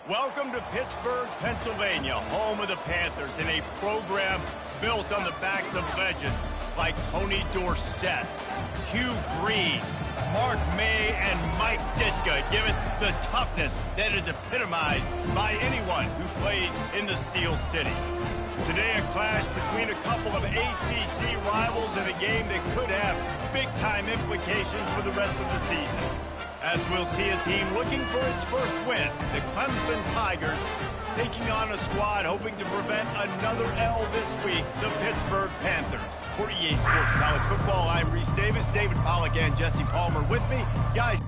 Welcome to Pittsburgh, Pennsylvania, home of the Panthers, in a program built on the backs of legends like Tony Dorsett, Hugh Green, Mark May, and Mike Ditka, give it the toughness that is epitomized by anyone who plays in the Steel City. Today, a clash between a couple of ACC rivals in a game that could have big-time implications for the rest of the season. As we'll see a team looking for its first win, the Clemson Tigers taking on a squad hoping to prevent another L this week, the Pittsburgh Panthers. For EA Sports College Football, I'm Reese Davis, David Pollack, and Jesse Palmer with me. Guys,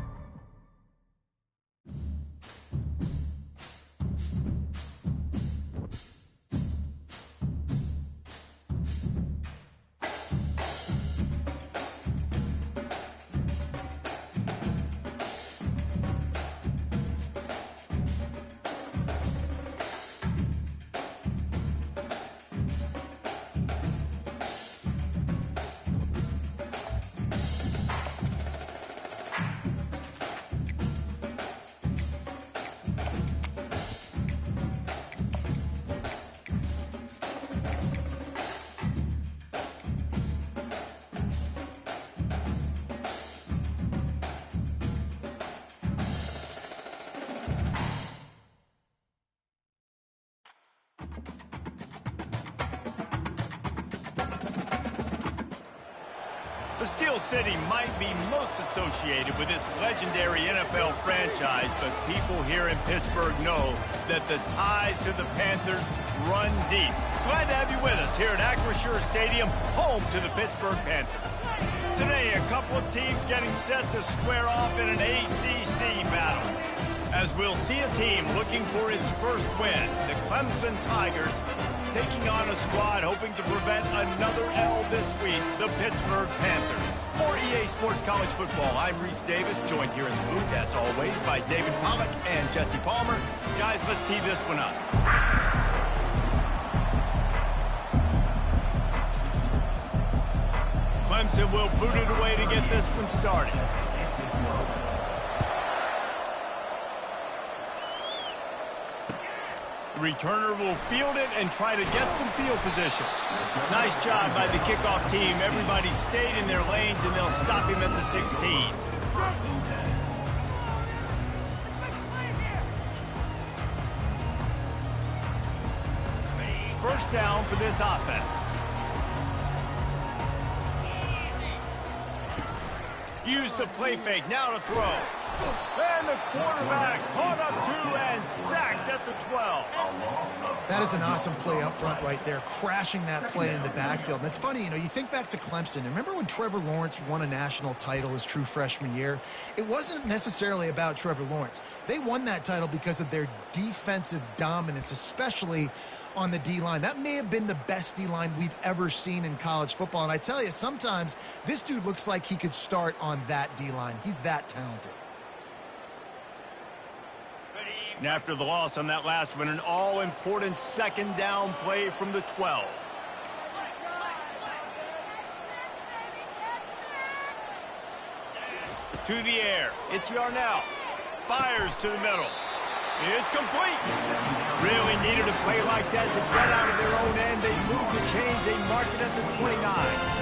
the Steel City might be most associated with its legendary NFL franchise, but people here in Pittsburgh know that the ties to the Panthers run deep. Glad to have you with us here at Acrisure Stadium, home to the Pittsburgh Panthers. Today, a couple of teams getting set to square off in an ACC battle. As we'll see a team looking for its first win, the Clemson Tigers taking on a squad hoping to prevent another L this week, the Pittsburgh Panthers. For EA Sports College Football, I'm Reese Davis, joined here in the booth, as always, by David Pollack and Jesse Palmer. Guys, let's tee this one up. Clemson will boot it away to get this one started. Returner will field it and try to get some field position. Nice job by the kickoff team. Everybody stayed in their lanes, and they'll stop him at the 16. First down for this offense. Use the play fake, now to throw. And the quarterback caught up to and sacked at the 12. That is an awesome play up front right there, crashing that play in the backfield. And it's funny, you think back to Clemson. Remember when Trevor Lawrence won a national title his true freshman year? It wasn't necessarily about Trevor Lawrence. They won that title because of their defensive dominance, especially on the D-line. That may have been the best D-line we've ever seen in college football. And I tell you, sometimes this dude looks like he could start on that D-line. He's that talented. And after the loss on that last one, an all-important second down play from the 12. To the air. It's Yarnell. Fires to the middle. It's complete. Really needed a play like that to get out of their own end. They moved the chains. They marked it at the 29.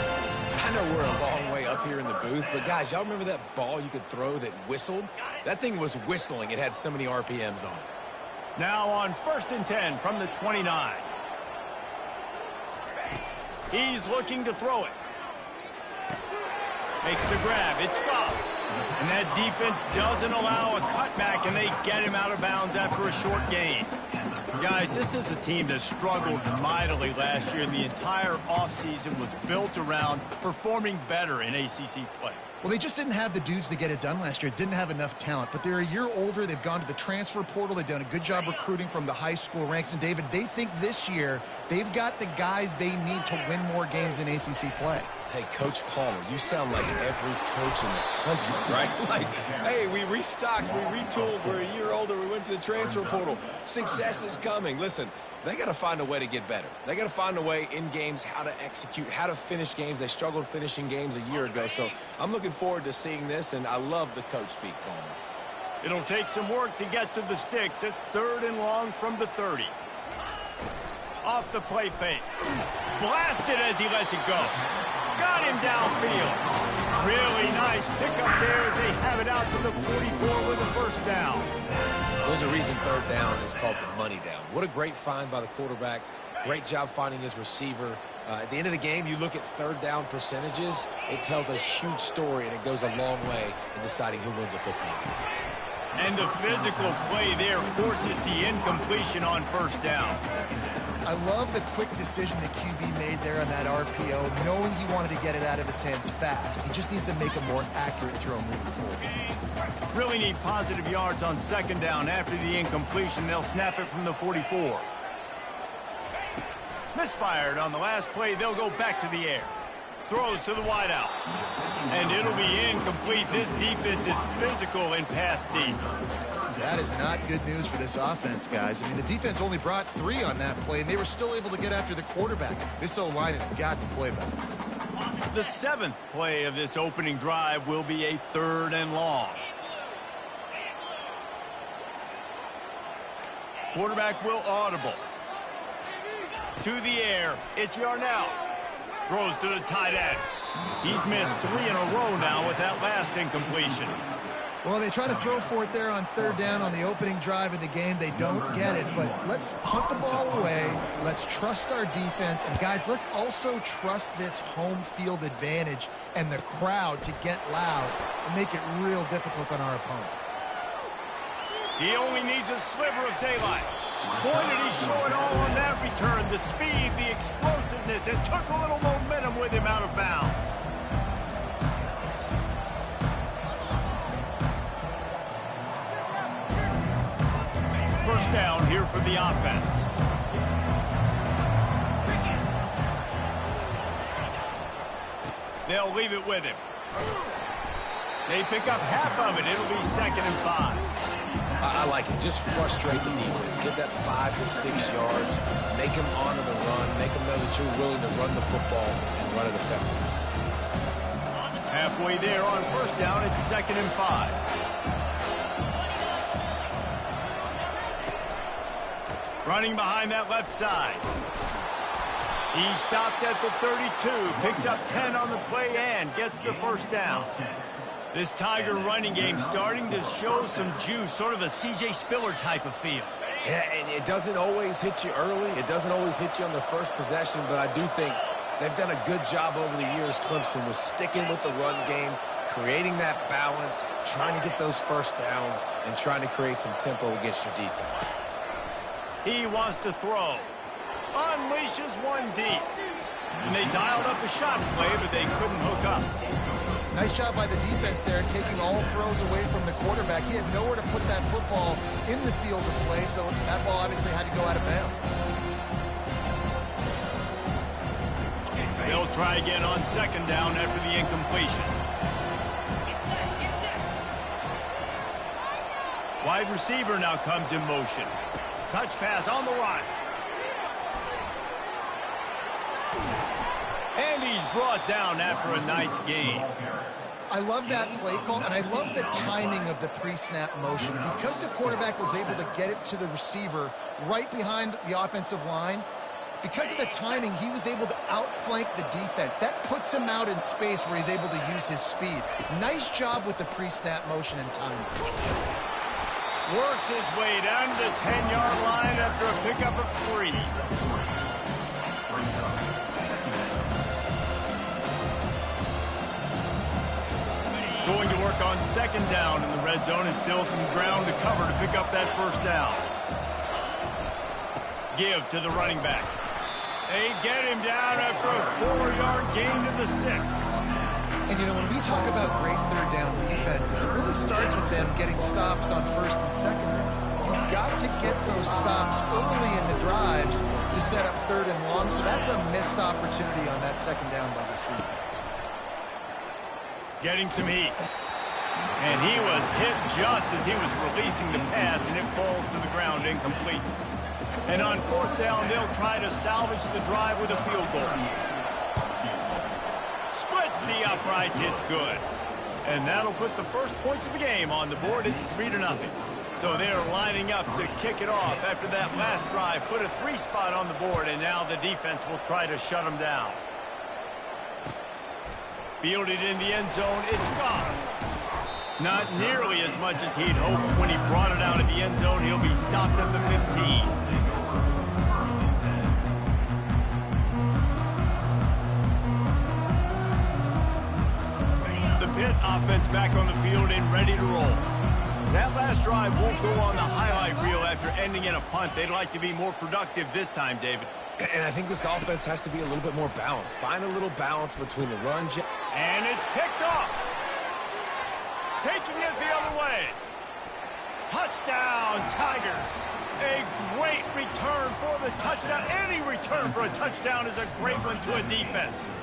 I know we're a long way up here in the booth, but guys, y'all remember that ball you could throw that whistled? That thing was whistling. It had so many RPMs on it. Now on 1st and 10 from the 29. He's looking to throw it. Makes the grab. It's Goff. And that defense doesn't allow a cutback, and they get him out of bounds after a short gain. Guys, this is a team that struggled mightily last year, and the entire offseason was built around performing better in ACC play. Well, they just didn't have the dudes to get it done last year. Didn't have enough talent. But they're a year older. They've gone to the transfer portal. They've done a good job recruiting from the high school ranks. And, David, they think this year they've got the guys they need to win more games in ACC play. Hey, Coach Palmer, you sound like every coach in the country, right? Like, hey, we restocked, we retooled, we're a year older, we went to the transfer portal. Success is coming. Listen, they got to find a way to get better. They got to find a way in games how to execute, how to finish games. They struggled finishing games a year ago. So I'm looking forward to seeing this, and I love the coach speak, Palmer. It'll take some work to get to the sticks. It's 3rd and long from the 30. Off the play fake. Blasted as he lets it go. Got him downfield. Really nice pickup there as they have it out to the 44 with a first down. There's a reason 3rd down is called the money down. What a great find by the quarterback. Great job finding his receiver. At the end of the game, you look at 3rd down percentages. It tells a huge story, and it goes a long way in deciding who wins a football game. And the physical play there forces the incompletion on first down. I love the quick decision the QB made there on that RPO, knowing he wanted to get it out of his hands fast. He just needs to make a more accurate throw moving forward. Really need positive yards on 2nd down. After the incompletion, they'll snap it from the 44. Misfired on the last play. They'll go back to the air. Throws to the wideout. And it'll be incomplete. This defense is physical in pass deep. That is not good news for this offense, guys. I mean, the defense only brought 3 on that play, and they were still able to get after the quarterback. This O-line has got to play better. The 7th play of this opening drive will be a 3rd and long. Quarterback will audible. To the air. It's Yarnell. Throws to the tight end. He's missed 3 in a row now with that last incompletion. Well, they try to throw for it there on 3rd down on the opening drive of the game. They don't get it, but let's punt the ball away. Let's trust our defense. And, guys, let's also trust this home field advantage and the crowd to get loud and make it real difficult on our opponent. He only needs a sliver of daylight. Boy, did he show it all on that return. The speed, the explosiveness, and took a little momentum with him out of bounds. First down here for the offense. They'll leave it with him. They pick up half of it. It'll be 2nd and 5. I like it. Just frustrate the defense. Get that 5 to 6 yards. Make them honor the run. Make them know that you're willing to run the football and run it effectively. Halfway there on first down, it's 2nd and 5. Running behind that left side. He stopped at the 32. Picks up 10 on the play and gets the first down. This Tiger running game starting to show some juice, sort of a C.J. Spiller type of feel. Yeah, and it doesn't always hit you early. It doesn't always hit you on the first possession, but I do think they've done a good job over the years, Clemson, with sticking with the run game, creating that balance, trying to get those first downs, and trying to create some tempo against your defense. He wants to throw. Unleashes one deep. And they dialed up a shot play, but they couldn't hook up. Nice job by the defense there, taking all throws away from the quarterback. He had nowhere to put that football in the field of play, so that ball obviously had to go out of bounds. They'll try again on 2nd down after the incompletion. Wide receiver now comes in motion. Touch pass on the run. And he's brought down after a nice gain. I love that play call, and I love the timing of the pre-snap motion. Because the quarterback was able to get it to the receiver right behind the offensive line, because of the timing, he was able to outflank the defense. That puts him out in space where he's able to use his speed. Nice job with the pre-snap motion and timing. Works his way down to the 10-yard line after a pickup of 3. Going to work on 2nd down in the red zone, and still some ground to cover to pick up that first down. Give to the running back. They get him down after a 4-yard gain to the 6. And, you know, when we talk about great 3rd down defenses, it really starts with them getting stops on 1st and 2nd down. You've got to get those stops early in the drives to set up 3rd and long, so that's a missed opportunity on that 2nd down by this defense. Getting some heat. And he was hit just as he was releasing the pass, and it falls to the ground incomplete. And on 4th down, they'll try to salvage the drive with a field goal. Splits the uprights, it's good. And that'll put the first points of the game on the board. It's 3-0. So they're lining up to kick it off after that last drive. Put a 3 spot on the board, and now the defense will try to shut them down. Fielded in the end zone, it's gone. Not nearly as much as he'd hoped when he brought it out of the end zone. He'll be stopped at the 15. Pitt offense back on the field and ready to roll. That last drive won't go on the highlight reel after ending in a punt. They'd like to be more productive this time, David. And I think this offense has to be a little bit more balanced. Find a little balance between the run. And it's picked off. Taking it the other way. Touchdown, Tigers. A great return for the touchdown. Any return for a touchdown is a great one to a defense.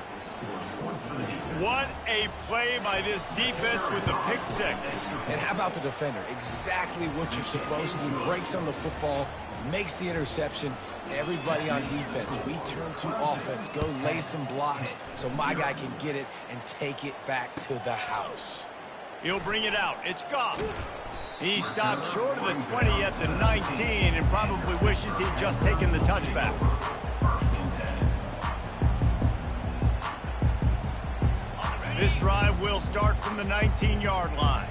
What a play by this defense with the pick 6. And how about the defender? Exactly what you're supposed to do. Breaks on the football, makes the interception. Everybody on defense, we turn to offense. Go lay some blocks so my guy can get it and take it back to the house. He'll bring it out. It's gone. He stopped short of the 20 at the 19 and probably wishes he'd just taken the touchback. This drive will start from the 19-yard line.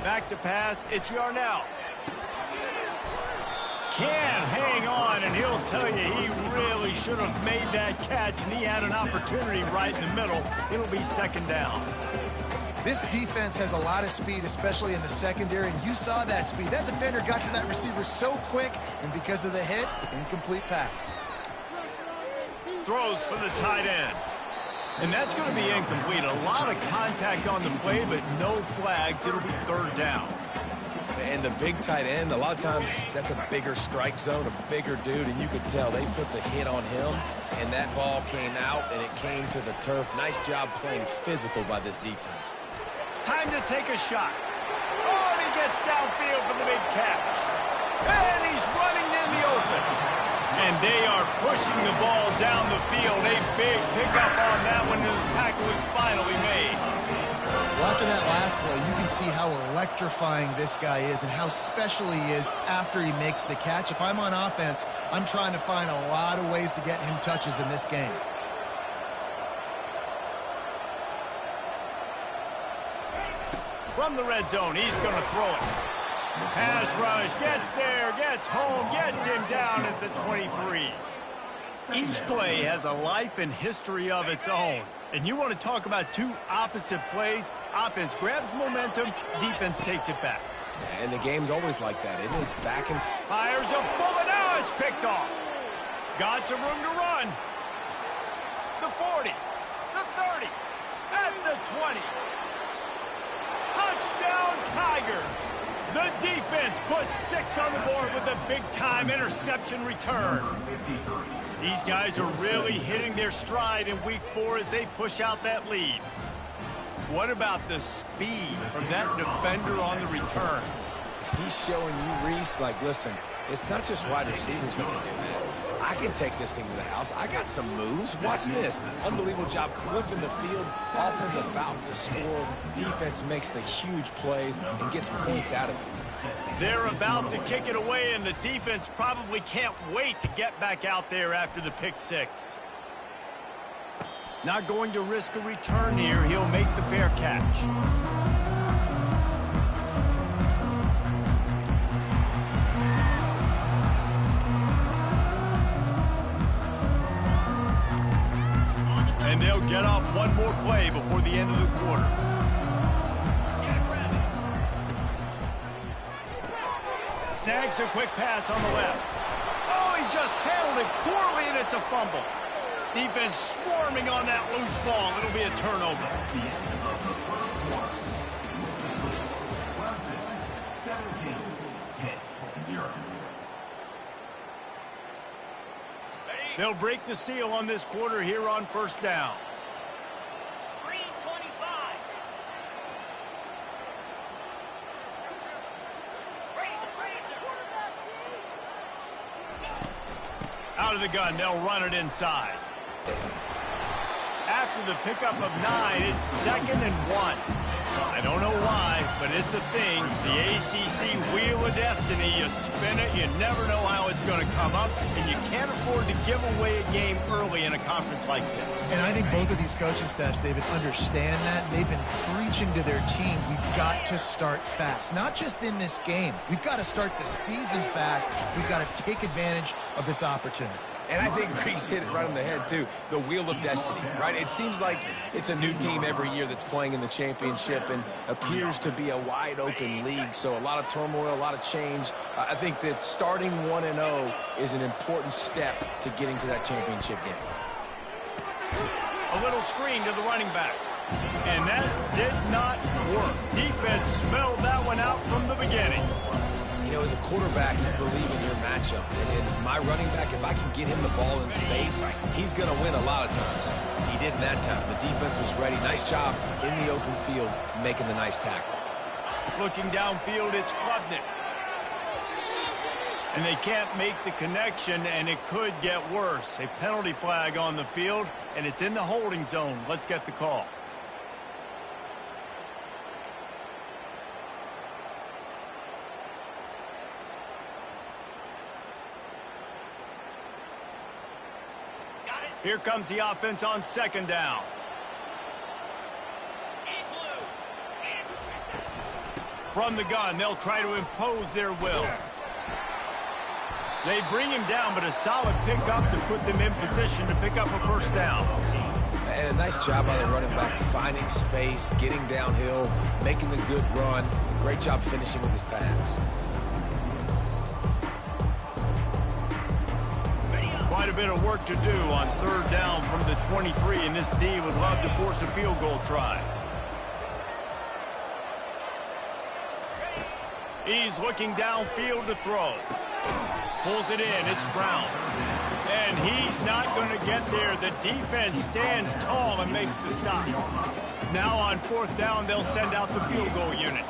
Back to pass, it's Yarnell. Can't hang on, and he'll tell you he really should have made that catch, and he had an opportunity right in the middle. It'll be 2nd down. This defense has a lot of speed, especially in the secondary, and you saw that speed. That defender got to that receiver so quick, and because of the hit, incomplete pass. Throws for the tight end. And that's going to be incomplete. A lot of contact on the play, but no flags. It'll be 3rd down. And the big tight end, a lot of times that's a bigger strike zone, a bigger dude, and you could tell they put the hit on him, and that ball came out, and it came to the turf. Nice job playing physical by this defense. Time to take a shot. Oh, and he gets downfield for the big catch. And he's running in the open. And they are pushing the ball down the field. A big pickup on that one, and the tackle is finally made. Well, after that last play, you can see how electrifying this guy is and how special he is after he makes the catch. If I'm on offense, I'm trying to find a lot of ways to get him touches in this game. From the red zone, he's going to throw it. Pass rush, gets there, gets home, gets him down at the 23. Each play has a life and history of its own. And you want to talk about two opposite plays. Offense grabs momentum, defense takes it back. And the game's always like that, isn't it? It's back and... Fires a bullet, now it's picked off. Got some room to run. The 40, the 30, at the 20. Touchdown, Tigers. The defense puts 6 on the board with a big-time interception return. These guys are really hitting their stride in Week 4 as they push out that lead. What about the speed from that defender on the return? He's showing you, Reese, like, listen, it's not just wide receivers that can do that. I can take this thing to the house. I got some moves. Watch this. Unbelievable job flipping the field. Offense about to score. Defense makes the huge plays and gets points out of it. They're about to kick it away, and the defense probably can't wait to get back out there after the pick 6. Not going to risk a return here. He'll make the fair catch. And they'll get off one more play before the end of the quarter. Snags a quick pass on the left. Oh, he just handled it poorly, and it's a fumble. Defense swarming on that loose ball. It'll be a turnover. They'll break the seal on this quarter here on first down. 3:25. Out of the gun, they'll run it inside. After after the pickup of 9, it's 2nd and 1. I don't know why, but it's a thing. The ACC Wheel of Destiny, you spin it, you never know how it's going to come up, and you can't afford to give away a game early in a conference like this. And I think both of these coaching staffs, David, understand that. They've been preaching to their team, we've got to start fast. Not just in this game. We've got to start the season fast. We've got to take advantage of this opportunity. And I think Reese hit it right on the head, too. The Wheel of Destiny, right? It seems like it's a new team every year that's playing in the championship and appears to be a wide-open league. So a lot of turmoil, a lot of change. I think that starting 1-0 is an important step to getting to that championship game. A little screen to the running back. And that did not work. Defense smelled that one out from the beginning. You know, as a quarterback, you believe in your matchup. And in my running back, if I can get him the ball in space, he's going to win a lot of times. He did in that time. The defense was ready. Nice job in the open field making the nice tackle. Looking downfield, it's Klubnik. And they can't make the connection, and it could get worse. A penalty flag on the field, and it's in the holding zone. Let's get the call. Here comes the offense on 2nd down. From the gun, they'll try to impose their will. They bring him down, but a solid pickup to put them in position to pick up a 1st down. And a nice job by the running back, finding space, getting downhill, making the good run. Great job finishing with his pads. Quite a bit of work to do on 3rd down from the 23, and this D would love to force a field goal try. He's looking downfield to throw. Pulls it in. It's Brown. And he's not going to get there. The defense stands tall and makes the stop. Now on 4th down, they'll send out the field goal unit.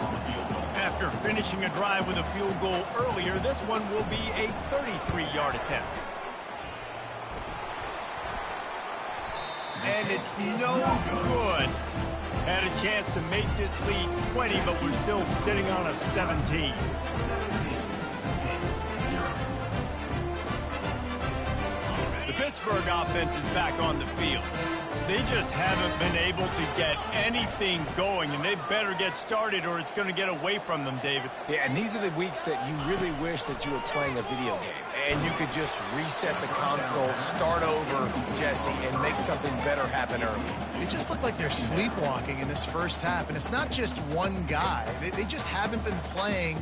After finishing a drive with a field goal earlier, this one will be a 33-yard attempt. And it's no good. Had a chance to make this lead 20, but we're still sitting on a 17. The Pittsburgh offense is back on the field. They just haven't been able to get anything going, and they better get started or it's going to get away from them, David. Yeah, and these are the weeks that you really wish that you were playing a video game and you could just reset the console, start over, Jesse, and make something better happen early. They just look like they're sleepwalking in this 1st half, and it's not just one guy. They just haven't been playing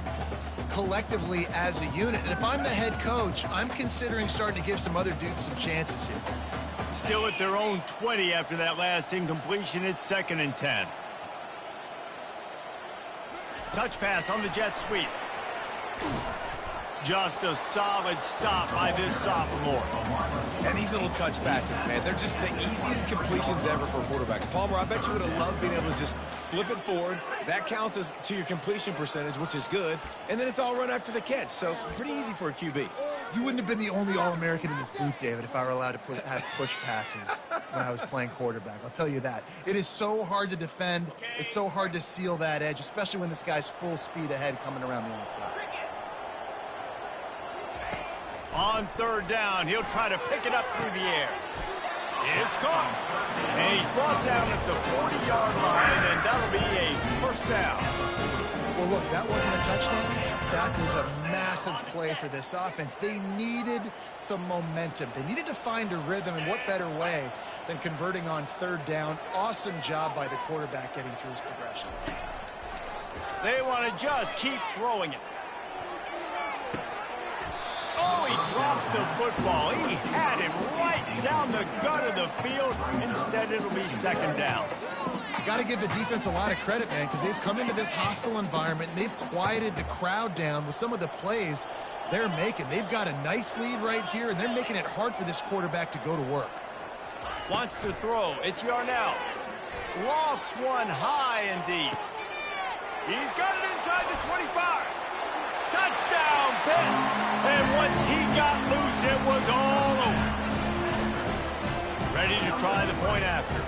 collectively as a unit. And if I'm the head coach, I'm considering starting to give some other dudes some chances here. Still at their own 20 after that last incompletion. It's 2nd and 10. Touch pass on the jet sweep. Just a solid stop by this sophomore. And these little touch passes, man, they're just the easiest completions ever for quarterbacks. Palmer, I bet you would have loved being able to just flip it forward. That counts as to your completion percentage, which is good. And then it's all run after the catch. So pretty easy for a QB. You wouldn't have been the only All-American in this booth, David, if I were allowed to have push passes when I was playing quarterback. I'll tell you that. It is so hard to defend. It's so hard to seal that edge, especially when this guy's full speed ahead coming around the outside. On 3rd down, he'll try to pick it up through the air. It's caught. And he's brought down at the 40-yard line, and that'll be a 1st down. Well, look, that wasn't a touchdown. That was a massive play for this offense. They needed some momentum. They needed to find a rhythm, and what better way than converting on 3rd down. Awesome job by the quarterback getting through his progression. They want to just keep throwing it. Oh, he drops the football. He had it right down the gut of the field. Instead, it'll be 2nd down. Got to give the defense a lot of credit, man, because they've come into this hostile environment and they've quieted the crowd down with some of the plays they're making. They've got a nice lead right here, and they're making it hard for this quarterback to go to work. Wants to throw. It's Yarnell. Lofts one high and deep. He's got it inside the 25. Touchdown, Pitt. And once he got loose, it was all over. Ready to try the point after.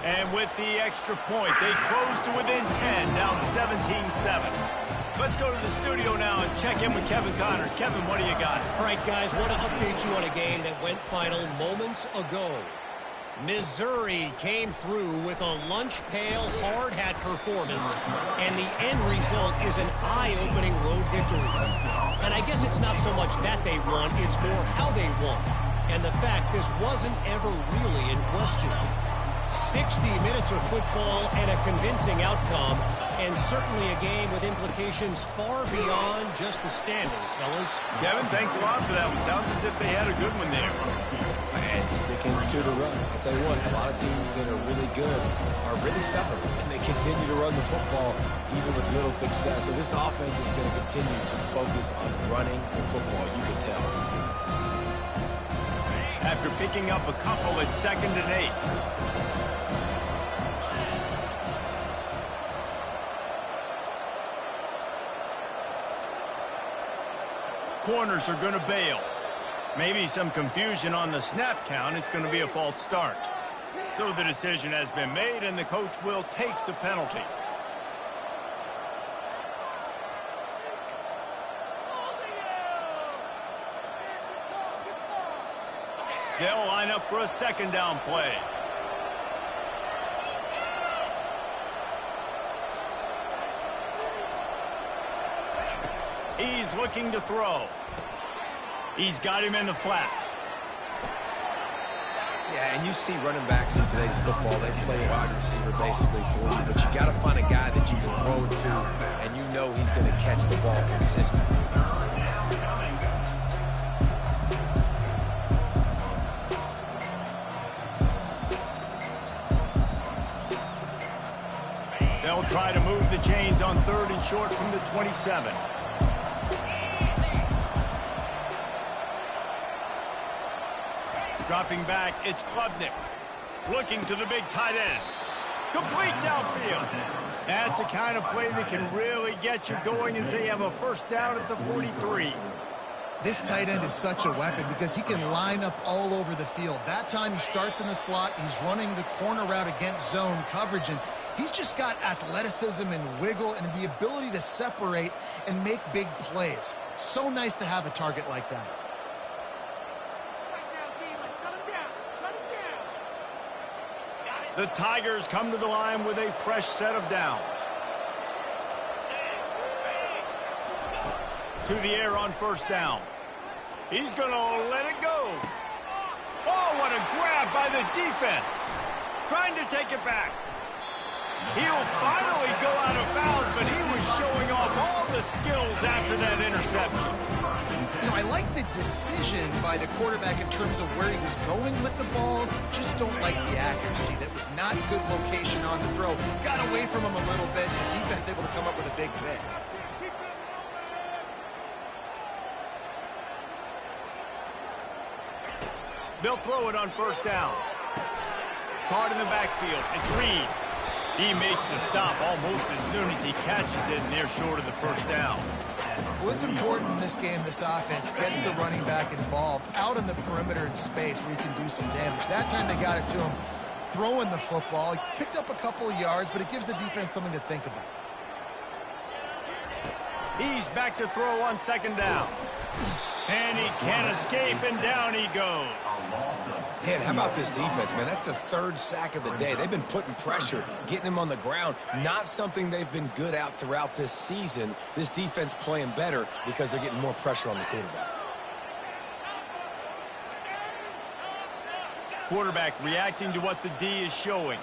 And with the extra point, they close to within 10, down 17-7. Let's go to the studio now and check in with Kevin Connors. Kevin, what do you got? All right, guys, want to update you on a game that went final moments ago. Missouri came through with a lunch pail hard hat performance, and the end result is an eye-opening road victory. And I guess it's not so much that they won, it's more how they won. And the fact this wasn't ever really in question. 60 minutes of football and a convincing outcome, and certainly a game with implications far beyond just the standings, fellas. Kevin, thanks a lot for that one. Sounds as if they had a good one there. And sticking to the run. I'll tell you what, a lot of teams that are really good are really stubborn, and they continue to run the football even with little success. So this offense is going to continue to focus on running the football, you can tell. After picking up a couple at 2nd and 8. Corners are going to bail. Maybe some confusion on the snap count. It's going to be a false start. So the decision has been made, and the coach will take the penalty. They'll line up for a 2nd down play. He's looking to throw. He's got him in the flat. Yeah, and you see running backs in today's football, they play wide receiver basically for you, but you got to find a guy that you can throw it to, and you know he's going to catch the ball consistently. They'll try to move the chains on 3rd and short from the 27. Dropping back, it's Klubnik. Looking to the big tight end. Complete downfield. That's a kind of play that can really get you going as they have a 1st down at the 43. This tight end is such a weapon because he can line up all over the field. That time he starts in the slot, he's running the corner route against zone coverage, and he's just got athleticism and wiggle and the ability to separate and make big plays. It's so nice to have a target like that. The Tigers come to the line with a fresh set of downs. To the air on 1st down. He's going to let it go. Oh, what a grab by the defense. Trying to take it back. He'll finally go out of bounds, but he was showing off all the skills after that interception. You know, I like the decision by the quarterback in terms of where he was going with the ball. Just don't like the accuracy. That was not good location on the throw. Got away from him a little bit. The defense able to come up with a big pick. They'll throw it on 1st down. Caught in the backfield. It's Reed. He makes the stop almost as soon as he catches it, and they're short of the 1st down. Well, it's important in this game, this offense gets the running back involved out on the perimeter in space where he can do some damage. That time they got it to him throwing the football. He picked up a couple of yards, but it gives the defense something to think about. He's back to throw on 2nd down. And he can't escape, and down he goes. Man, how about this defense, man? That's the 3rd sack of the day. They've been putting pressure, getting him on the ground. Not something they've been good at throughout this season. This defense playing better because they're getting more pressure on the quarterback. Quarterback reacting to what the D is showing.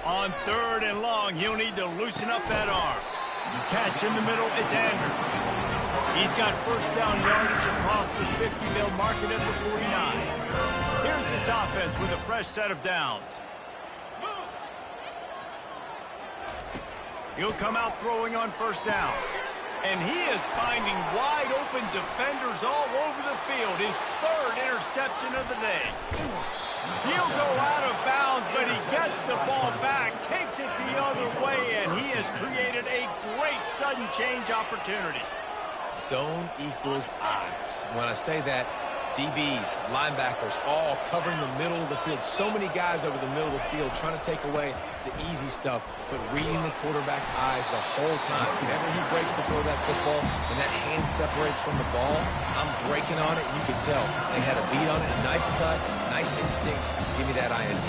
On 3rd and long, he'll need to loosen up that arm. Catch in the middle, it's Andrews. He's got 1st down yardage across the 50. They'll mark it at the 49. Here's this offense with a fresh set of downs. He'll come out throwing on 1st down. And he is finding wide open defenders all over the field. His 3rd interception of the day. He'll go out of bounds, but he gets the ball back, takes it the other way, and he has created a great sudden change opportunity. Zone equals eyes. When I say that, DBs, linebackers, all covering the middle of the field. So many guys over the middle of the field trying to take away the easy stuff, but reading the quarterback's eyes the whole time. Whenever he breaks to throw that football and that hand separates from the ball, I'm breaking on it. You can tell they had a beat on it. Nice cut, nice instincts. Give me that INT.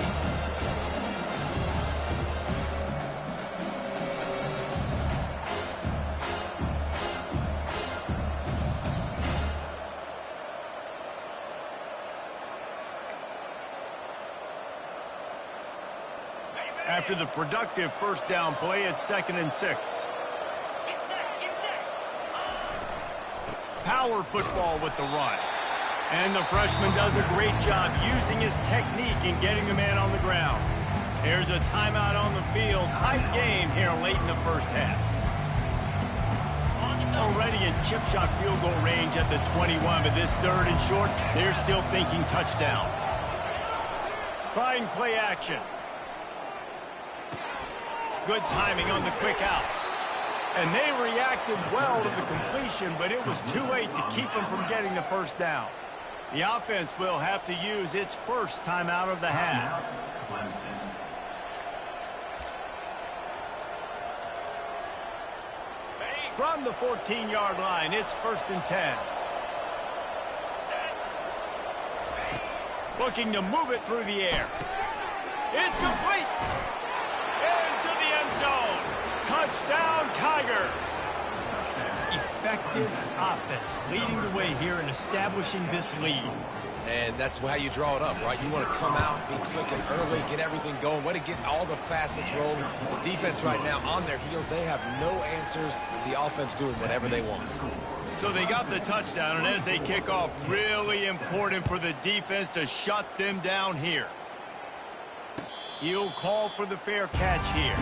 After the productive first down play, it's 2nd and 6. Power football with the run. And the freshman does a great job using his technique and getting the man on the ground. There's a timeout on the field. Tight game here late in the first half. Already in chip shot field goal range at the 21, but this 3rd and short, they're still thinking touchdown. Trying play action. Good timing on the quick out. And they reacted well to the completion, but it was too late to keep them from getting the first down. The offense will have to use its first timeout of the half. From the 14-yard line, it's 1st and 10. Looking to move it through the air. It's complete. Into the end zone. Touchdown, Tigers. Effective offense leading the way here and establishing this lead. And that's how you draw it up, right? You want to come out, be clicking early, get everything going, want to get all the facets rolling. The defense right now on their heels, they have no answers. The offense doing whatever they want. So they got the touchdown, and as they kick off, really important for the defense to shut them down here. He'll call for the fair catch here.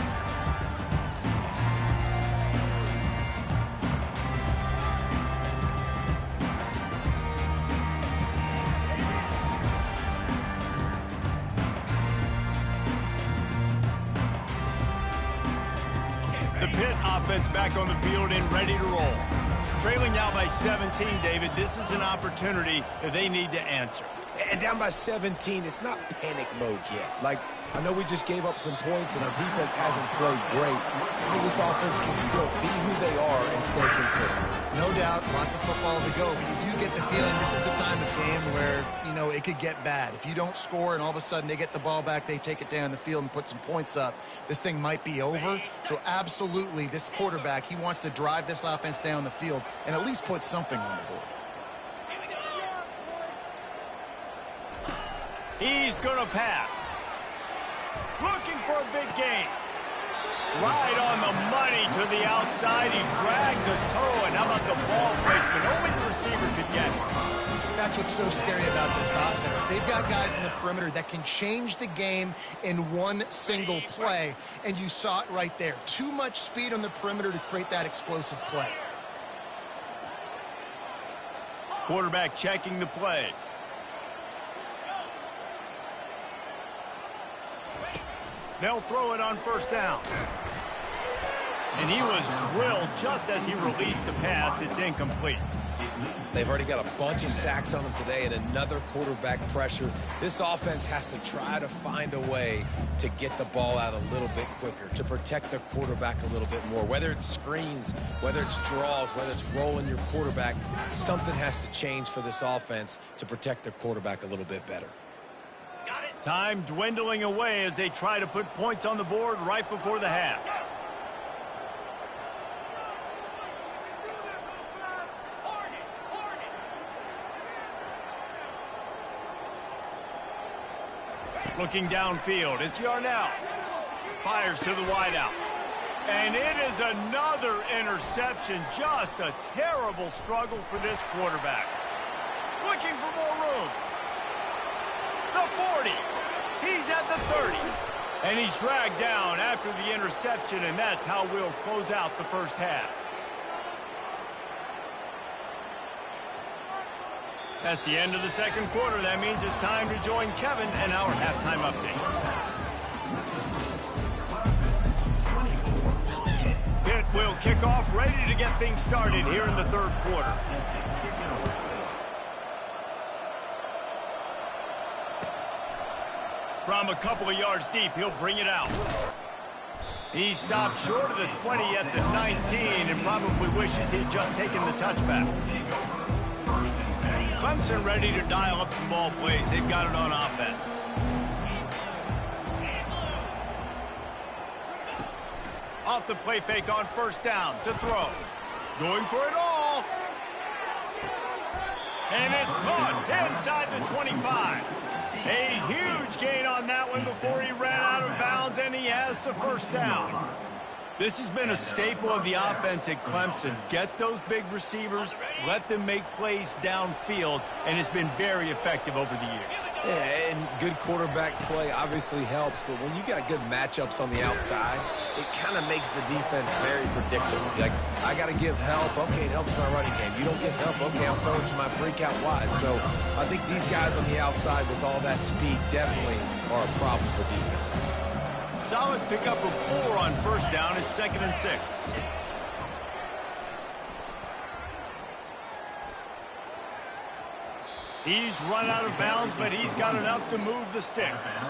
The Pitt offense back on the field and ready to roll. Trailing now by 17, David. This is an opportunity that they need to answer. And down by 17, it's not panic mode yet. Like, I know we just gave up some points and our defense hasn't played great. I think this offense can still be who they are and stay consistent. No doubt, lots of football to go, but you do get the feeling this is the time of game where, you know, it could get bad. If you don't score and all of a sudden they get the ball back, they take it down the field and put some points up, this thing might be over. So absolutely, this quarterback, he wants to drive this offense down the field and at least put something on the board. He's going to pass. Looking for a big gain. Right on the money to the outside. He dragged the toe, and how about the ball placement? Only the receiver could get it. That's what's so scary about this offense. They've got guys in the perimeter that can change the game in one single play, and you saw it right there. Too much speed on the perimeter to create that explosive play. Quarterback checking the play. They'll throw it on first down. And he was drilled just as he released the pass. It's incomplete. They've already got a bunch of sacks on them today and another quarterback pressure. This offense has to try to find a way to get the ball out a little bit quicker, to protect their quarterback a little bit more. Whether it's screens, whether it's draws, whether it's rolling your quarterback, something has to change for this offense to protect their quarterback a little bit better. Time dwindling away as they try to put points on the board right before the half. Looking downfield, it's Yarnell. Fires to the wideout. And it is another interception. Just a terrible struggle for this quarterback. Looking for more room. The 40. He's at the 30. And he's dragged down after the interception, and that's how we'll close out the first half. That's the end of the second quarter. That means it's time to join Kevin and our halftime update. Pitt will kickoff, ready to get things started here in the third quarter. From a couple of yards deep, he'll bring it out. He stopped short of the 20 at the 19 and probably wishes he'd just taken the touchback. Clemson ready to dial up some ball plays. They've got it on offense. Off the play fake on first down to throw. Going for it all. And it's caught inside the 25. A huge gain on that one before he ran out of bounds, and he has the first down. This has been a staple of the offense at Clemson. Get those big receivers, let them make plays downfield, and it's been very effective over the years. Yeah, and good quarterback play obviously helps, but when you got good matchups on the outside, it kind of makes the defense very predictable. Like, I got to give help. Okay, it helps my running game. You don't give help. Okay, I'm throwing to my freak out wide. So I think these guys on the outside with all that speed definitely are a problem for defenses. Solid pickup of 4 on first down. It's 2nd and 6. He's run out of bounds, but he's got enough to move the sticks.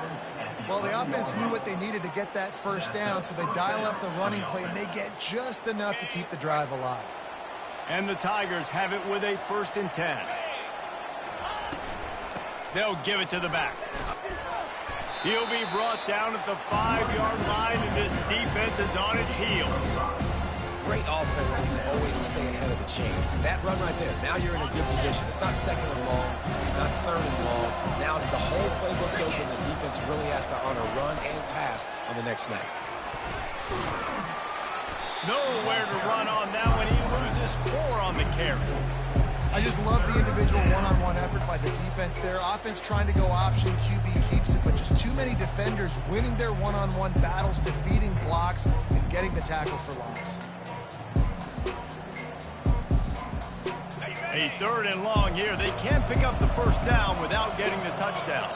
Well, the offense knew what they needed to get that first down, so they dial up the running play, and they get just enough to keep the drive alive. And the Tigers have it with a 1st and 10. They'll give it to the back. He'll be brought down at the 5-yard line, and this defense is on its heels. Great offenses always stay ahead of the chains. That run right there, now you're in a good position. It's not 2nd and long. It's not 3rd and long. Now it's the whole playbook's open. The defense really has to honor run and pass on the next snap. Nowhere to run on that one. He loses 4 on the carry. I just love the individual one-on-one effort by the defense there. Offense trying to go option, QB keeps it, but just too many defenders winning their one-on-one battles, defeating blocks, and getting the tackle for loss. A 3rd and long here. They can pick up the first down without getting the touchdown.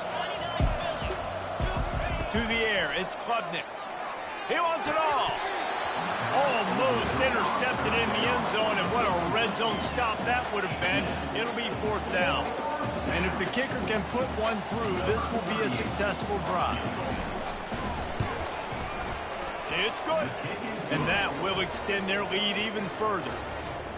To the air, it's Klubnik. He wants it all. Almost intercepted in the end zone, and what a red zone stop that would have been. It'll be 4th down. And if the kicker can put one through, this will be a successful drive. It's good. And that will extend their lead even further.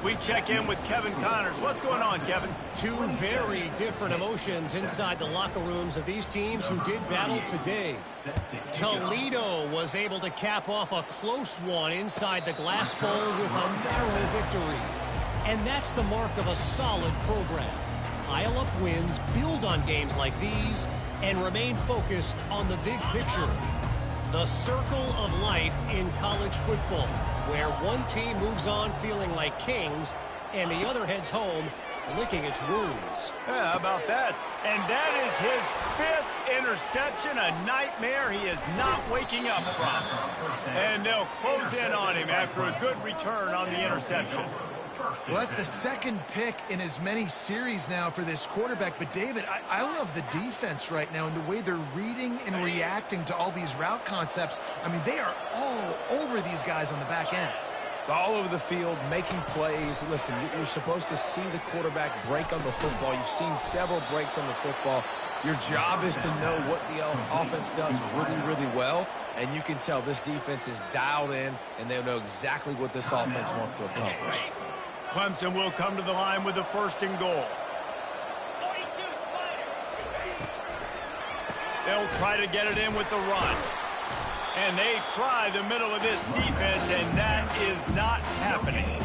We check in with Kevin Connors. What's going on, Kevin? 2 very different emotions inside the locker rooms of these teams who did battle today. Toledo was able to cap off a close one inside the Glass Bowl with a narrow victory. And that's the mark of a solid program. Pile up wins, build on games like these, and remain focused on the big picture. The circle of life in college football, where one team moves on feeling like kings and the other heads home licking its wounds. Yeah, how about that? And that is his 5th interception, a nightmare he is not waking up from. And they'll close in on him after a good return on the interception. Well, that's the 2nd pick in as many series now for this quarterback. But, David, I love the defense right now and the way they're reading and reacting to all these route concepts. I mean, they are all over these guys on the back end. All over the field, making plays. Listen, you're supposed to see the quarterback break on the football. You've seen several breaks on the football. Your job is to know what the offense does really, really well. And you can tell this defense is dialed in, and they know exactly what this offense wants to accomplish. Clemson will come to the line with the 1st and goal. They'll try to get it in with the run. And they try the middle of this defense, and that is not happening.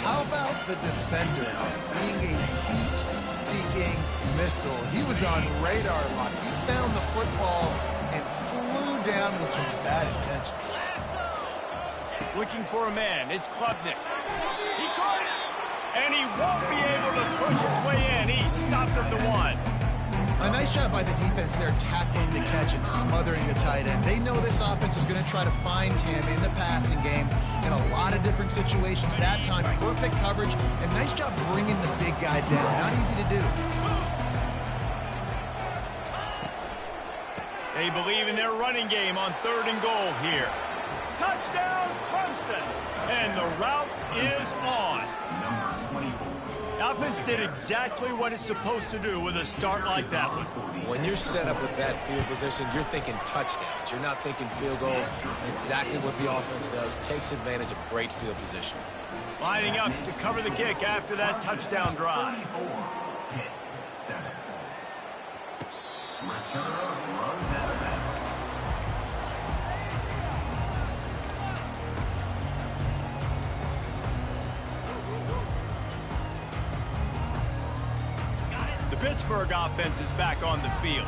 How about the defender being a heat-seeking missile? He was on radar lock. He found the football and flew down with some bad intentions. Looking for a man. It's Klubnik. He caught it. And he won't be able to push his way in. He stopped at the 1. A nice job by the defense there, tackling the catch and smothering the tight end. They know this offense is going to try to find him in the passing game in a lot of different situations. That time, perfect coverage, and nice job bringing the big guy down. Not easy to do. They believe in their running game on 3rd and goal here. Touchdown, Clemson! And and the route is on. The offense did exactly what it's supposed to do with a start like that one. When you're set up with that field position, you're thinking touchdowns. You're not thinking field goals. It's exactly what the offense does. Takes advantage of great field position. Lining up to cover the kick after that touchdown drive. The Pittsburgh offense is back on the field.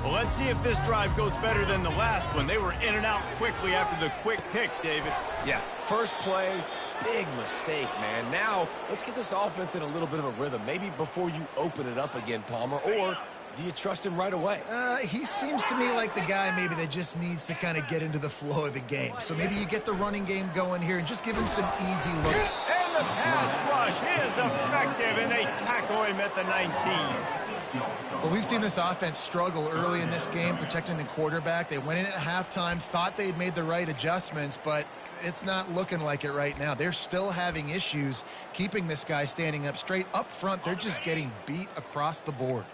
Well, let's see if this drive goes better than the last one. They were in and out quickly after the quick pick, David. Yeah, first play, big mistake, man. Now, let's get this offense in a little bit of a rhythm. Maybe before you open it up again, Palmer, or do you trust him right away? He seems to me like the guy maybe that just needs to kind of get into the flow of the game. So maybe you get the running game going here and just give him some easy look. And the pass rush is effective, and they tackle him at the 19. Well, we've seen this offense struggle early in this game protecting the quarterback. They went in at halftime, thought they'd made the right adjustments, but it's not looking like it right now. They're still having issues keeping this guy standing up straight. Up front, they're just getting beat across the board.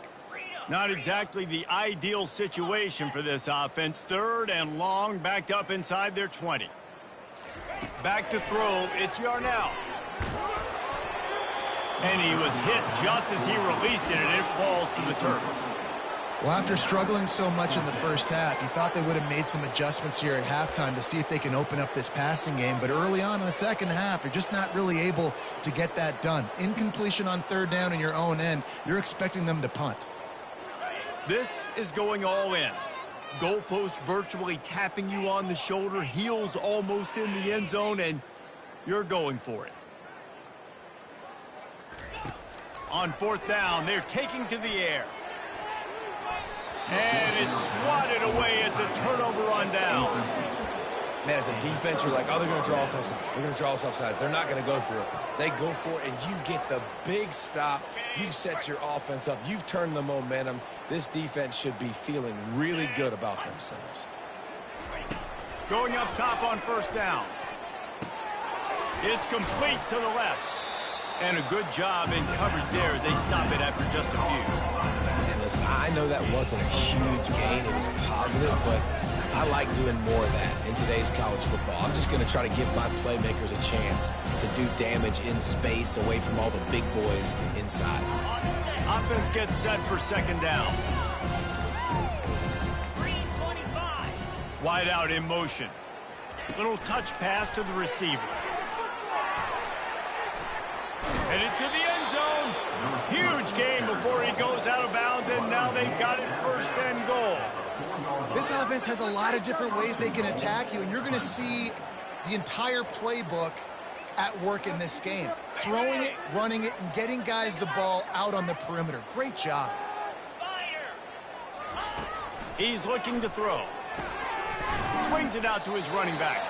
Not exactly the ideal situation for this offense. 3rd and long, backed up inside their 20. Back to throw, it's Yarnell. And he was hit just as he released it, and it falls to the turf. Well, after struggling so much in the first half, you thought they would have made some adjustments here at halftime to see if they can open up this passing game. But early on in the second half, they're just not really able to get that done. Incompletion on 3rd down in your own end, you're expecting them to punt. This is going all in. Goalpost virtually tapping you on the shoulder, heels almost in the end zone, and you're going for it. On 4th down, they're taking to the air. And it's swatted away. It's a turnover on downs. Man, as a defense, you're like, oh, they're going to draw us offside. They're going to draw us offside. They're not going to go for it. They go for it, and you get the big stop. You've set your offense up. You've turned the momentum. This defense should be feeling really good about themselves. Going up top on 1st down. It's complete to the left. And a good job in coverage there as they stop it after just a few. And listen, I know that wasn't a huge gain. It was positive, but I like doing more of that in today's college football. I'm just going to try to give my playmakers a chance to do damage in space away from all the big boys inside. Offense gets set for 2nd down. Wide out in motion. Little touch pass to the receiver. Headed to the end zone. Huge gain before he goes out of bounds, and now they've got it 1st and goal. This offense has a lot of different ways they can attack you, and you're going to see the entire playbook at work in this game. Throwing it, running it, and getting guys the ball out on the perimeter. Great job. He's looking to throw. Swings it out to his running back.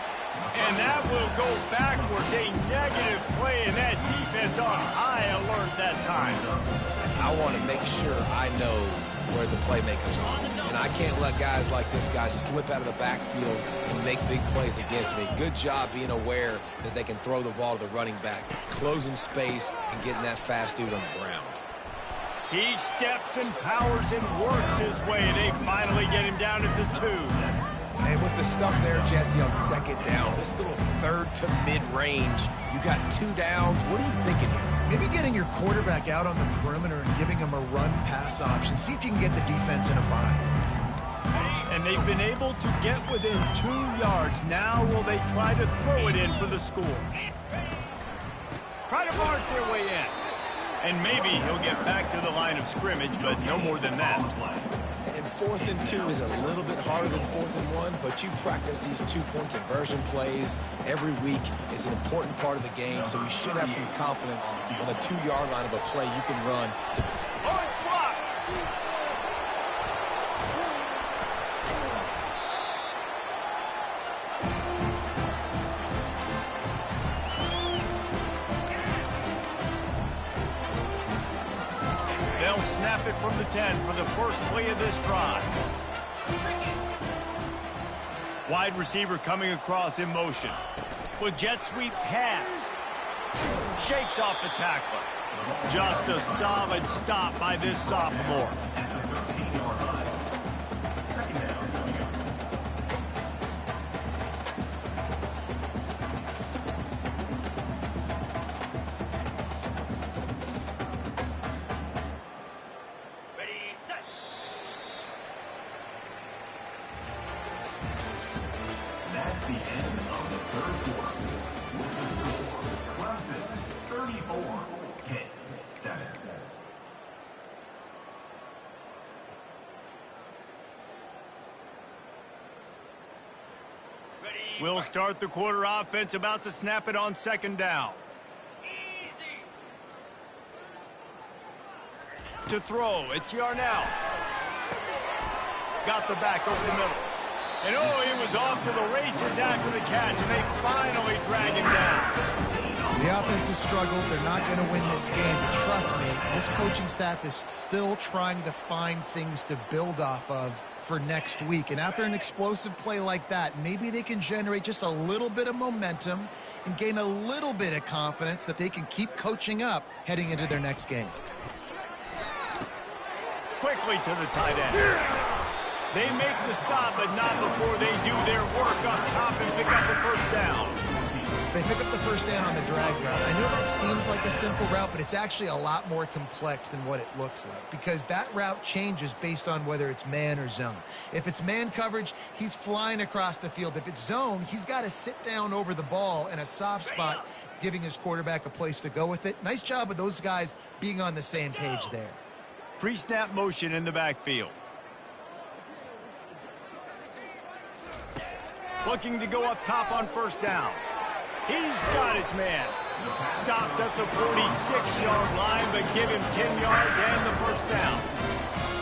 And that will go backwards. A negative play, and that defense on high alert that time. I want to make sure I know where the playmakers are. And I can't let guys like this guy slip out of the backfield and make big plays against me. Good job being aware that they can throw the ball to the running back, closing space, and getting that fast dude on the ground. He steps and powers and works his way. They finally get him down at the 2. And with the stuff there, Jesse, on 2nd down, this little 3rd to mid-range, you got 2 downs. What are you thinking here? Maybe getting your quarterback out on the perimeter and giving him a run-pass option. See if you can get the defense in a bind. And they've been able to get within 2 yards. Now will they try to throw it in for the score? Try to march their way in. And maybe he'll get back to the line of scrimmage, but no more than that. And 4th and 2 is a little bit harder than 4th and 1, but you practice these 2-point conversion plays every week. It's an important part of the game, so you should have some confidence on the 2-yard line of a play you can run. Oh, it's blocked! They'll snap it from the 10 for the first play of this drive. Wide receiver coming across in motion. with jet sweep pass. Shakes off the tackler. Just a solid stop by this sophomore. That's the end of the third quarter. With the score, Clemson 34-7. We'll start the quarter offense, about to snap it on second down. To throw, it's Yarnell. Got the back over the middle. And oh, he was off to the races after the catch, and they finally drag him down. The offense has struggled. They're not going to win this game. But trust me, this coaching staff is still trying to find things to build off of for next week. And after an explosive play like that, maybe they can generate just a little bit of momentum and gain a little bit of confidence that they can keep coaching up heading into their next game. Quickly to the tight end. They make the stop, but not before they do their work up top and pick up the first down. They pick up the first down on the drag route. I know that seems like a simple route, but it's actually a lot more complex than what it looks like, because that route changes based on whether it's man or zone. If it's man coverage, he's flying across the field. If it's zone, he's got to sit down over the ball in a soft spot, giving his quarterback a place to go with it. Nice job of those guys being on the same page there. Pre-snap motion in the backfield. Looking to go up top on first down. He's got his man. Stopped at the 46-yard line, but give him 10 yards and the first down.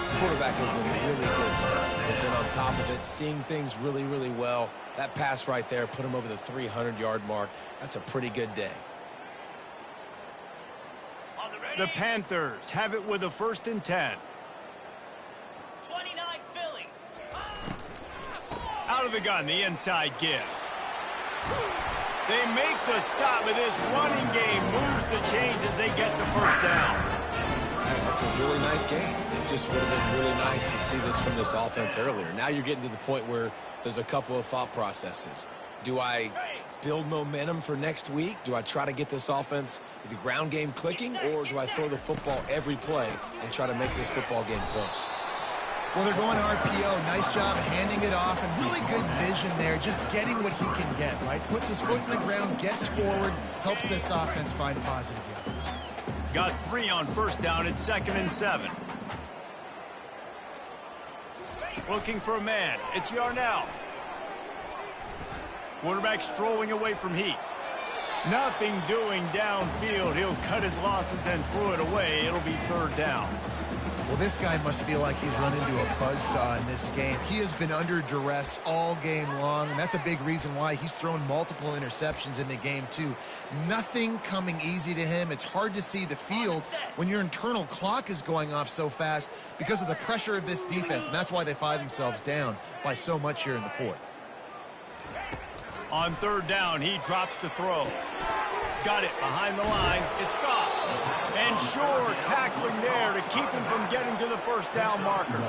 This quarterback has been really good tonight. He's been on top of it, seeing things really, really well. That pass right there put him over the 300-yard mark. That's a pretty good day. The Panthers have it with a 1st and 10. 29 Philly. Out of the gun, the inside give. They make the stop, but this running game moves the chains as they get the first down. That's a really nice game. It just would have been really nice to see this from this offense earlier. Now you're getting to the point where there's a couple of thought processes. Do I build momentum for next week? Do I try to get this offense, the ground game clicking, or do I throw the football every play and try to make this football game close? Well, they're going RPO. Nice job handing it off, and really good vision there, just getting what he can get, right? Puts his foot in the ground, gets forward, helps this offense find positive yards. Got 3 on first down at 2nd and 7. Looking for a man. It's Yarnell. Quarterback strolling away from heat. Nothing doing downfield. He'll cut his losses and throw it away. It'll be 3rd down. Well, this guy must feel like he's run into a buzzsaw in this game. He has been under duress all game long, and that's a big reason why he's thrown multiple interceptions in the game, too. Nothing coming easy to him. It's hard to see the field when your internal clock is going off so fast because of the pressure of this defense, and that's why they find themselves down by so much here in the 4th. On 3rd down, he drops to throw. Got it behind the line. It's gone. And sure, tackling there to keep him from getting to the first down marker.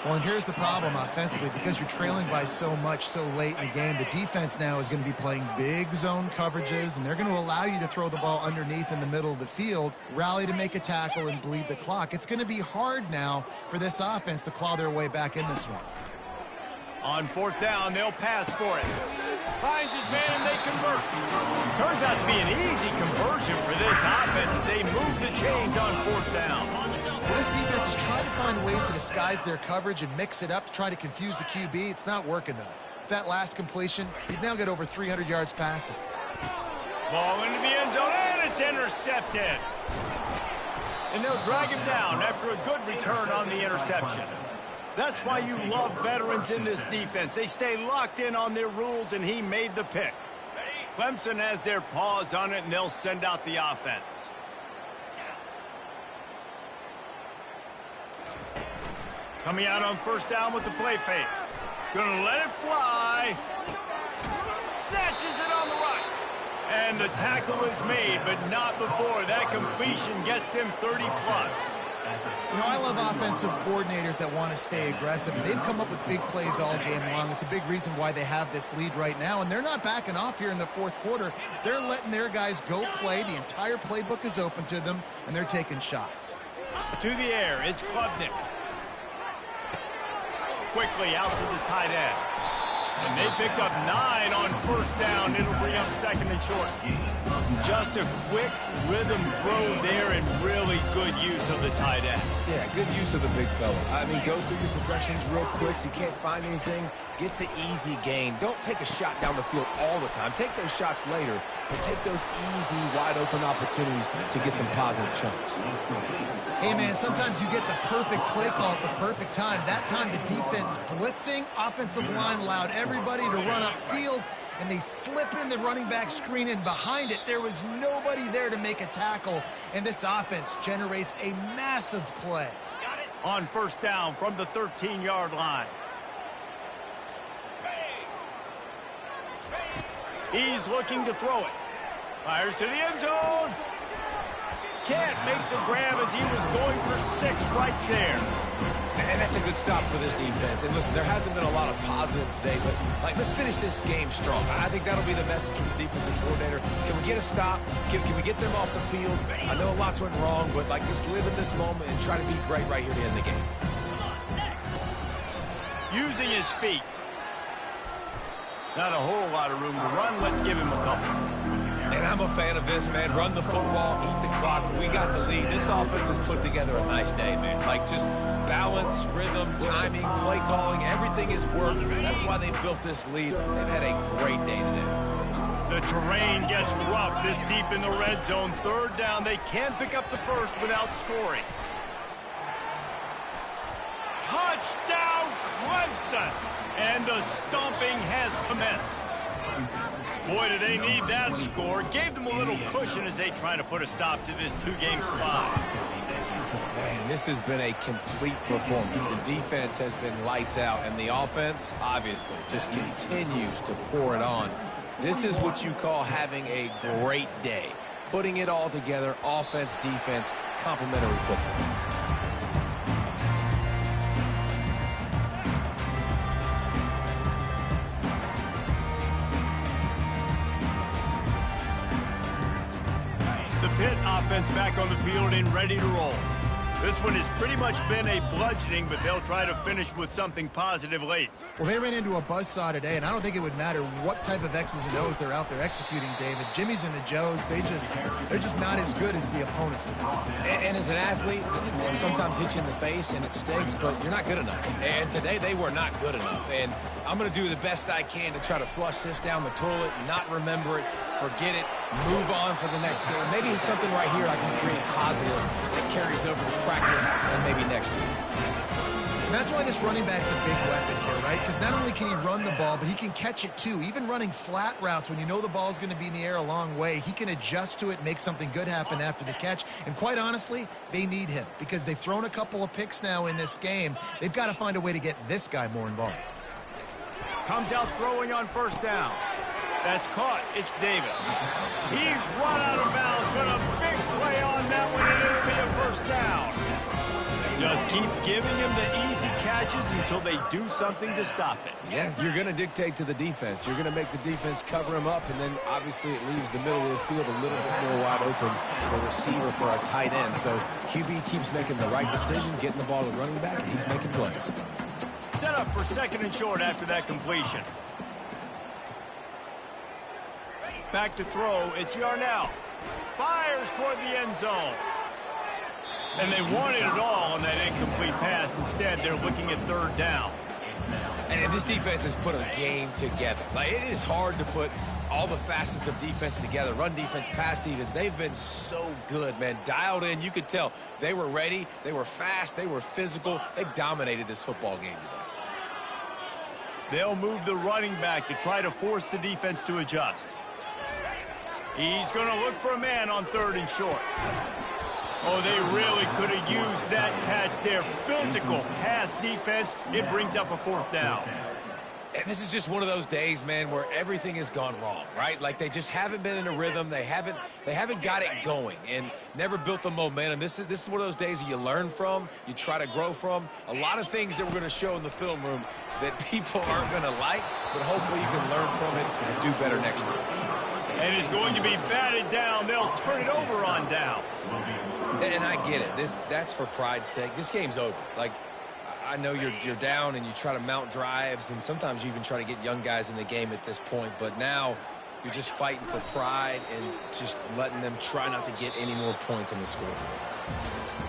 Well, and here's the problem offensively. Because you're trailing by so much so late in the game, the defense now is going to be playing big zone coverages, and they're going to allow you to throw the ball underneath in the middle of the field, rally to make a tackle, and bleed the clock. It's going to be hard now for this offense to claw their way back in this one. On 4th down, they'll pass for it. Finds his man and they convert. Turns out to be an easy conversion for this offense as they move the chains on 4th down. Well, this defense is trying to find ways to disguise their coverage and mix it up to try to confuse the QB. It's not working, though. With that last completion, he's now got over 300 yards passing. Ball into the end zone, and it's intercepted. And they'll drag him down after a good return on the interception. That's why you love veterans in this defense. They stay locked in on their rules, and he made the pick. Clemson has their paws on it, and they'll send out the offense. Coming out on 1st down with the play fake. Gonna let it fly. Snatches it on the right. And the tackle is made, but not before that completion gets them 30+. You know, I love offensive coordinators that want to stay aggressive. They've come up with big plays all game long. It's a big reason why they have this lead right now, and they're not backing off here in the fourth quarter. They're letting their guys go play. The entire playbook is open to them, and they're taking shots. To the air, it's Klubnik. Quickly out to the tight end. And they picked up 9 on first down. It'll bring up second and short. Just a quick rhythm throw there and really good use of the tight end. Yeah, good use of the big fella. I mean, go through your progressions real quick. You can't find anything. Get the easy gain. Don't take a shot down the field all the time. Take those shots later, but take those easy, wide-open opportunities to get some positive chunks. Hey, man, sometimes you get the perfect play call at the perfect time. That time the defense blitzing, offensive line allowed everybody to run upfield, and they slip in the running back screen, and behind it, there was nobody there to make a tackle, and this offense generates a massive play. On first down from the 13-yard line. He's looking to throw it. Fires to the end zone. Can't make the grab as he was going for 6 right there. And that's a good stop for this defense. And listen, there hasn't been a lot of positive today, but let's finish this game strong. I think that'll be the message from the defensive coordinator. Can we get a stop? Can we get them off the field? I know lots went wrong, but let's live in this moment and try to be great right here to end the game. Using his feet. Not a whole lot of room to run. Let's give him a couple. And I'm a fan of this, man. Run the football, eat the clock. We got the lead. This offense has put together a nice day, man. Just balance, rhythm, timing, play calling, everything is working. That's why they built this lead. They've had a great day today. The terrain gets rough this deep in the red zone. Third down. They can't pick up the first without scoring. Touchdown, Clemson! And the stomping has commenced. Boy, do they need that score. Gave them a little cushion as they try to put a stop to this 2-game slide. Man, this has been a complete performance. The defense has been lights out, and the offense, obviously, just continues to pour it on. This is what you call having a great day. Putting it all together, offense, defense, complementary football. Pitt offense back on the field and ready to roll. This one has pretty much been a bludgeoning, but they'll try to finish with something positive late. Well, they ran into a buzzsaw today, and I don't think it would matter what type of X's and O's they're out there executing, David. Jimmy's and the Joes, they're just not as good as the opponent today. And as an athlete, it sometimes hits you in the face and it stinks, but you're not good enough. And today they were not good enough. And I'm going to do the best I can to try to flush this down the toilet, not remember it, forget it, move on for the next game. Maybe it's something right here I can create positive that carries over to practice and maybe next week. And that's why this running back's a big weapon here, right? Because not only can he run the ball, but he can catch it too. Even running flat routes when you know the ball's going to be in the air a long way, he can adjust to it, make something good happen after the catch. And quite honestly, they need him because they've thrown a couple of picks now in this game. They've got to find a way to get this guy more involved. Comes out throwing on first down. That's caught. It's Davis. He's run out of bounds, but a big play on that one, and it'll be a first down. Just keep giving him the easy catches until they do something to stop it. Yeah, you're going to dictate to the defense. You're going to make the defense cover him up, and then obviously it leaves the middle of the field a little bit more wide open for a receiver, for a tight end. So QB keeps making the right decision, getting the ball to the running back, and he's making plays. Set up for second and short after that completion. Back to throw. It's Yarnell. Fires toward the end zone. And they wanted it all on that incomplete pass. Instead, they're looking at third down. And this defense has put a game together. It is hard to put all the facets of defense together. Run defense, pass defense. They've been so good, man. Dialed in. You could tell they were ready. They were fast. They were physical. They dominated this football game today. They'll move the running back to try to force the defense to adjust. He's going to look for a man on third and short. Oh, they really could have used that catch there. Physical pass defense. It brings up a fourth down. And this is just one of those days, man, where everything has gone wrong, right? Like they just haven't been in a rhythm. They haven't got it going and never built the momentum. This is one of those days that you learn from, you try to grow from. A lot of things that we're going to show in the film room that people aren't going to like, but hopefully you can learn from it and do better next time. And it's going to be batted down. They'll turn it over on downs. And I get it. That's for pride's sake. This game's over. Like, I know you're down and you try to mount drives, and sometimes you even try to get young guys in the game at this point. But now you're just fighting for pride and just letting them try not to get any more points on the scoreboard.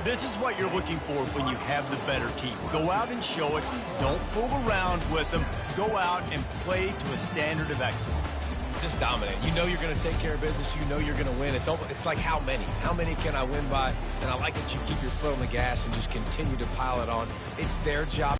This is what you're looking for when you have the better team. Go out and show it. Don't fool around with them. Go out and play to a standard of excellence. Just dominate. You know you're going to take care of business. You know you're going to win. It's like how many? How many can I win by? And I like that you keep your foot on the gas and just continue to pile it on. It's their job.